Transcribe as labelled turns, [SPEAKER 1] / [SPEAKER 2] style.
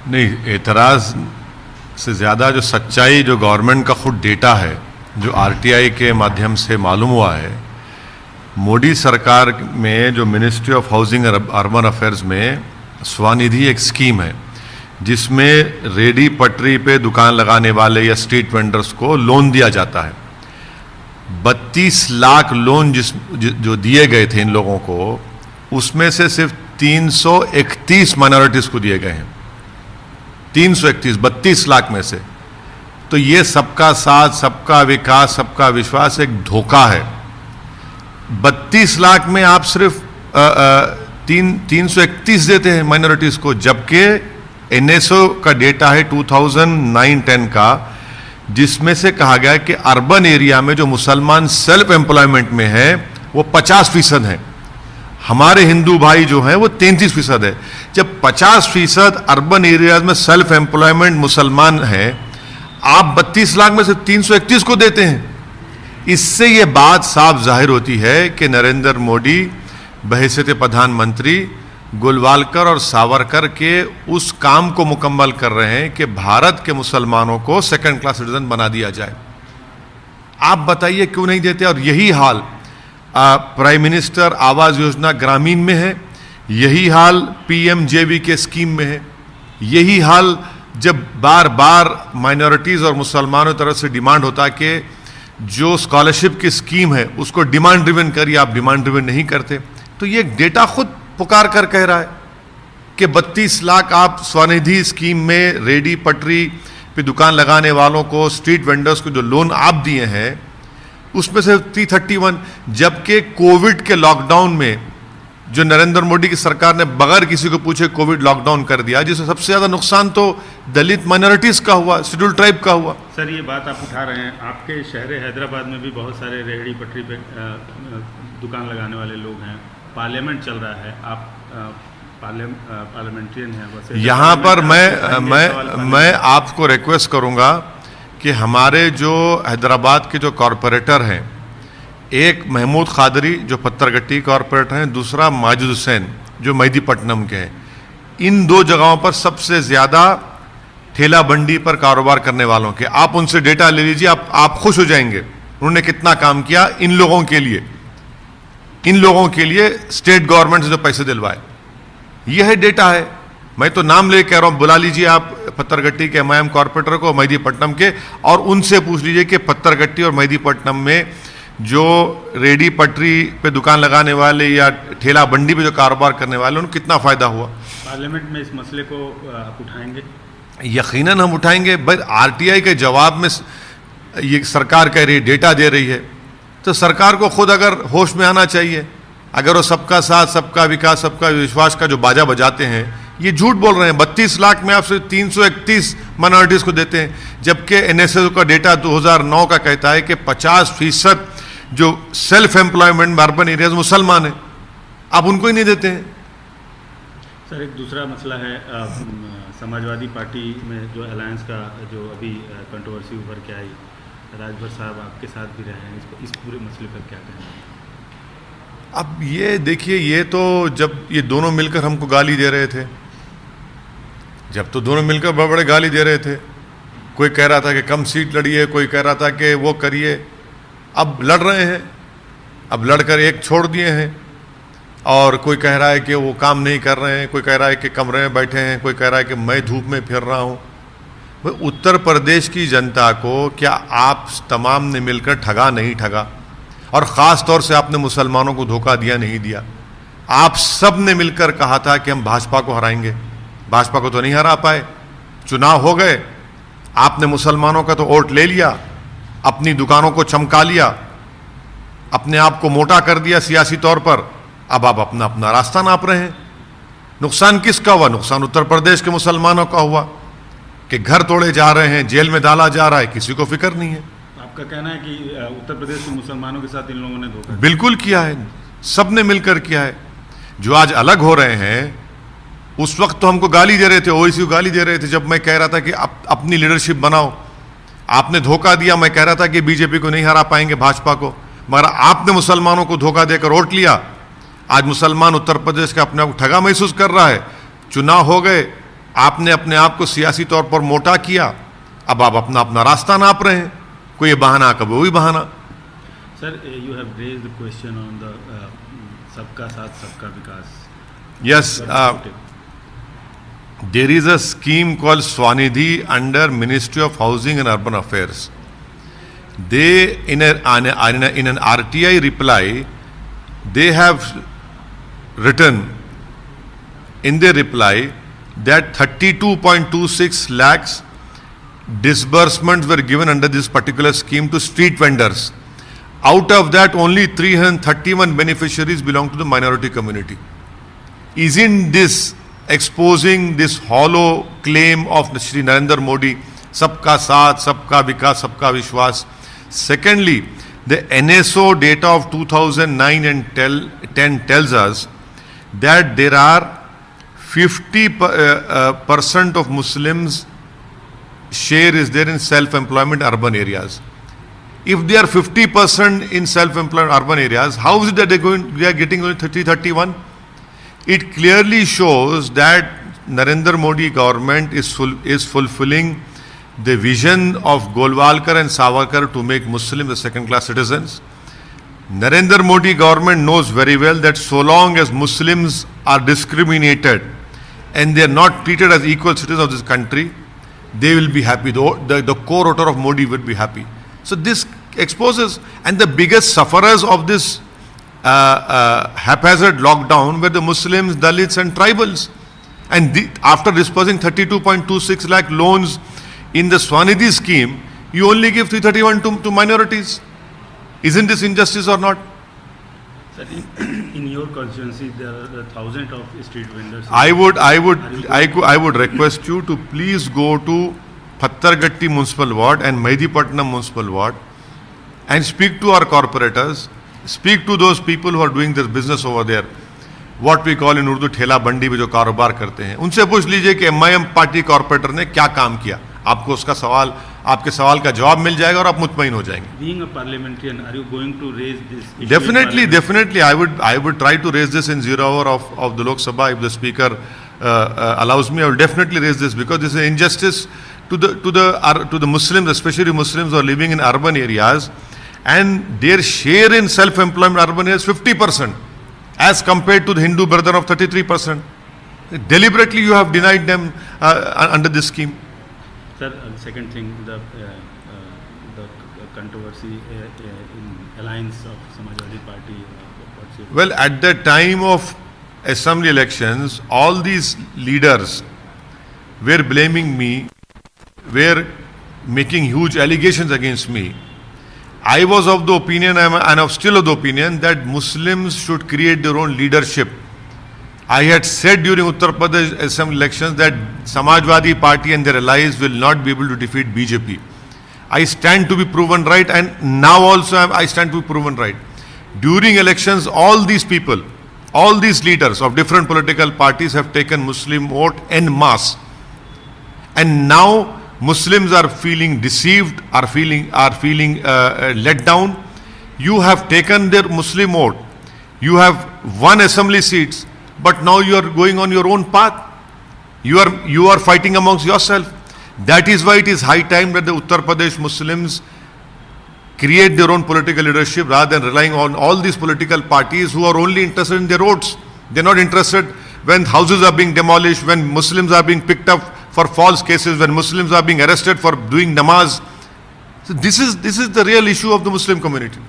[SPEAKER 1] नहीं, एतराज़ से ज़्यादा जो सच्चाई, जो गवर्नमेंट का खुद डेटा है, जो आरटीआई के माध्यम से मालूम हुआ है, मोदी सरकार में जो मिनिस्ट्री ऑफ हाउसिंग और अर्बन अफेयर्स में स्वनिधि एक स्कीम है जिसमें रेडी पटरी पे दुकान लगाने वाले या स्ट्रीट वेंडर्स को लोन दिया जाता है। 32 लाख लोन जो दिए गए थे इन लोगों को, उसमें से सिर्फ 331 माइनॉरिटीज़ को दिए गए हैं। 331, 32 लाख में से। तो ये सबका साथ, सबका विकास, सबका विश्वास एक धोखा है। 32 लाख में आप सिर्फ 331 देते हैं माइनॉरिटीज़ को, जबकि एनएसओ का डेटा है 2009-10 का, जिसमें से कहा गया है कि अर्बन एरिया में जो मुसलमान सेल्फ एम्प्लॉयमेंट में है वो 50% है। हमारे हिंदू भाई जो हैं वो 33% है। जब 50% अर्बन एरियाज में सेल्फ एम्प्लॉयमेंट मुसलमान है, आप 32 लाख में से 331 को देते हैं। इससे ये बात साफ जाहिर होती है कि नरेंद्र मोदी बहैसियत प्रधानमंत्री गोलवालकर और सावरकर के उस काम को मुकम्मल कर रहे हैं कि भारत के मुसलमानों को सेकंड क्लास सिटीजन बना दिया जाए। आप बताइए क्यों नहीं देते? और यही हाल प्राइम मिनिस्टर आवास योजना ग्रामीण में है, यही हाल पीएमजेवी के स्कीम में है, यही हाल जब बार बार माइनॉरिटीज़ और मुसलमानों की तरफ से डिमांड होता है कि जो स्कॉलरशिप की स्कीम है उसको डिमांड ड्रिवन करिए, आप डिमांड ड्रिवन नहीं करते। तो ये डेटा खुद पुकार कर कह रहा है कि 32 लाख आप स्वनिधि स्कीम में रेडी पटरी पे दुकान लगाने वालों को, स्ट्रीट वेंडर्स को जो लोन आप दिए हैं उसमें से 331, जबकि कोविड के लॉकडाउन में जो नरेंद्र मोदी की सरकार ने बगैर किसी को पूछे कोविड लॉकडाउन कर दिया, जिससे सबसे ज़्यादा नुकसान तो दलित माइनॉरिटीज़ का हुआ, शेड्यूल ट्राइब का हुआ।
[SPEAKER 2] सर, ये बात आप उठा रहे हैं, आपके शहर हैदराबाद में भी बहुत सारे रेहड़ी पटरी पे दुकान लगाने वाले लोग हैं, पार्लियामेंट चल रहा है, आप पार्लियामेंट्रियन हैं। वैसे
[SPEAKER 1] यहाँ पर मैं आपको रिक्वेस्ट करूँगा कि हमारे जो हैदराबाद के जो कॉरपोरेटर हैं, एक महमूद खादरी जो पत्थरगट्टी कॉरपोरेटर हैं, दूसरा माजिद हुसैन जो मेहदीपट्टनम के हैं, इन दो जगहों पर सबसे ज़्यादा ठेला बंडी पर कारोबार करने वालों के, आप उनसे डेटा ले लीजिए, आप खुश हो जाएंगे उन्होंने कितना काम किया इन लोगों के लिए, इन लोगों के लिए स्टेट गवर्नमेंट से जो पैसे दिलवाए। यह है डेटा है। मैं तो नाम ले कह रहा हूं, बुला लीजिए आप पत्थरगट्टी के एमआईएम कॉरपोरेटर को, मेहदीपट्टनम के, और उनसे पूछ लीजिए कि पत्थरगट्टी और मेहदीपट्टनम में जो रेडी पटरी पे दुकान लगाने वाले या ठेला बंडी पे जो कारोबार करने वाले उनको कितना फायदा हुआ।
[SPEAKER 2] पार्लियामेंट में इस मसले को आप उठाएंगे?
[SPEAKER 1] यकीनन हम उठाएंगे। बस आरटीआई के जवाब में ये सरकार कह रही है, डेटा दे रही है, तो सरकार को खुद अगर होश में आना चाहिए। अगर वो सबका साथ, सबका विकास, सबका विश्वास का जो बाजा बजाते हैं, ये झूठ बोल रहे हैं। 32 लाख में आप सिर्फ 331 माइनॉरिटीज़ को देते हैं, जबकि एनएसएस का डेटा 2009 का कहता है कि 50% जो सेल्फ एम्प्लॉयमेंट में अर्बन एरियाज मुसलमान है, आप उनको ही नहीं देते हैं।
[SPEAKER 2] सर, एक दूसरा मसला है, समाजवादी पार्टी में जो अलायंस का जो अभी कंट्रोवर्सी उभर के आई, राजभर साहब आपके साथ भी रहे हैं, इस पूरे मसले पर क्या कहना है?
[SPEAKER 1] अब ये देखिए, ये तो जब ये दोनों मिलकर हमको गाली दे रहे थे, जब तो दोनों मिलकर बड़े बड़े गाली दे रहे थे, कोई कह रहा था कि कम सीट लड़िए, कोई कह रहा था कि वो करिए, अब लड़ रहे हैं, अब लड़कर एक छोड़ दिए हैं, और कोई कह रहा है कि वो काम नहीं कर रहे हैं, कोई कह रहा है कि कमरे में बैठे हैं, कोई कह रहा है कि मैं धूप में फिर रहा हूँ। भाई, उत्तर प्रदेश की जनता को क्या आप तमाम ने मिलकर ठगा नहीं ठगा? और ख़ास तौर से आपने मुसलमानों को धोखा दिया नहीं दिया? आप सब ने मिलकर कहा था कि हम भाजपा को हराएंगे, भाजपा को तो नहीं हरा पाए। चुनाव हो गए, आपने मुसलमानों का तो वोट ले लिया, अपनी दुकानों को चमका लिया, अपने आप को मोटा कर दिया सियासी तौर पर। अब आप अपना अपना रास्ता नाप रहे हैं। नुकसान किसका हुआ? नुकसान उत्तर प्रदेश के मुसलमानों का हुआ कि घर तोड़े जा रहे हैं, जेल में डाला जा रहा है, किसी को फिक्र नहीं है।
[SPEAKER 2] आपका कहना है कि उत्तर प्रदेश के मुसलमानों के साथ इन लोगों ने धोखा?
[SPEAKER 1] बिल्कुल किया है, सब ने मिलकर किया है। जो आज अलग हो रहे हैं, उस वक्त तो हमको गाली दे रहे थे, ओवैसी को गाली दे रहे थे, जब मैं कह रहा था कि अपनी लीडरशिप बनाओ। आपने धोखा दिया, मैं कह रहा था कि बीजेपी को नहीं हरा पाएंगे, भाजपा को, मगर आपने मुसलमानों को धोखा देकर वोट लिया। आज मुसलमान उत्तर प्रदेश का अपने आप को ठगा महसूस कर रहा है। चुनाव हो गए, आपने अपने आप को सियासी तौर पर मोटा किया, अब आप अपना अपना रास्ता नाप रहे हैं, कोई बहाना कभी वही बहाना।
[SPEAKER 2] Sir, you have raised the question on the सबका साथ सबका विकास।
[SPEAKER 1] यस, there is a scheme called Swanidhi under Ministry of Housing and Urban Affairs. They, in an RTI reply, they have written in their reply that 32.26 lakhs disbursements were given under this particular scheme to street vendors. Out of that, only 331 beneficiaries belong to the minority community. Isn't this exposing this hollow claim of Shri Narendra Modi, Sabka Saath, Sabka Vikas, Sabka Vishwas? Secondly, the NSO data of 2009 and 10 tells us that there are 50% of Muslims share is there in self-employment urban areas. If they are 50% in self-employed urban areas, how is it that they are getting only 30-31? It clearly shows that Narendra Modi government is fulfilling the vision of Golwalkar and Savarkar to make Muslims the second-class citizens. Narendra Modi government knows very well that so long as Muslims are discriminated and they are not treated as equal citizens of this country, they will be happy. The core voter of Modi will be happy. So this exposes, and the biggest sufferers of this haphazard lockdown were the Muslims, Dalits and tribals. And after disbursing 32.26 lakh loans in the Swanidhi scheme, you only give 331 to minorities. Isn't this injustice or not?
[SPEAKER 2] Sir, in your constituency, there are thousands of street vendors.
[SPEAKER 1] I would request you to please go to Pattargatti Municipal Ward and Mehdipatnam Municipal Ward and speak to our corporators, speak to those people who are doing this business over there, what we call in Urdu ठेला बंडी में जो कारोबार करते हैं, उनसे पूछ लीजिए कि MIM पार्टी कॉर्पोरेटर ने क्या काम किया। आपको उसका सवाल, आपके सवाल का जवाब मिल जाएगा और आप मुतमईन हो जाएंगे।
[SPEAKER 2] Being a parliamentarian, are you going to raise this issue?
[SPEAKER 1] Definitely, I would try to raise this in 0 hour of the Lok Sabha if the speaker allows me. I will definitely raise this because this is an injustice to the Muslims, especially Muslims who are living in urban areas, and their share in self-employment urban areas 50%, as compared to the Hindu brother of 33%. Deliberately, you have denied them under this scheme.
[SPEAKER 2] Sir, second thing, the controversy in alliance of Samajwadi Party.
[SPEAKER 1] Well, at the time of assembly elections, all these leaders were blaming me, were making huge allegations against me. I was of the opinion, and I'm still of the opinion, that Muslims should create their own leadership. I had said during Uttar Pradesh Assembly elections that Samajwadi Party and their allies will not be able to defeat BJP. I stand to be proven right, and now also I stand to be proven right. During elections, all these people, all these leaders of different political parties have taken Muslim vote en masse. And now Muslims are feeling deceived, are feeling let down. You have taken their Muslim vote. You have won assembly seats, but now you are going on your own path. You are fighting amongst yourself. That is why it is high time that the Uttar Pradesh Muslims create their own political leadership rather than relying on all these political parties who are only interested in their votes. They are not interested when houses are being demolished, when Muslims are being picked up for false cases, when Muslims are being arrested for doing namaz. So this is the real issue of the Muslim community.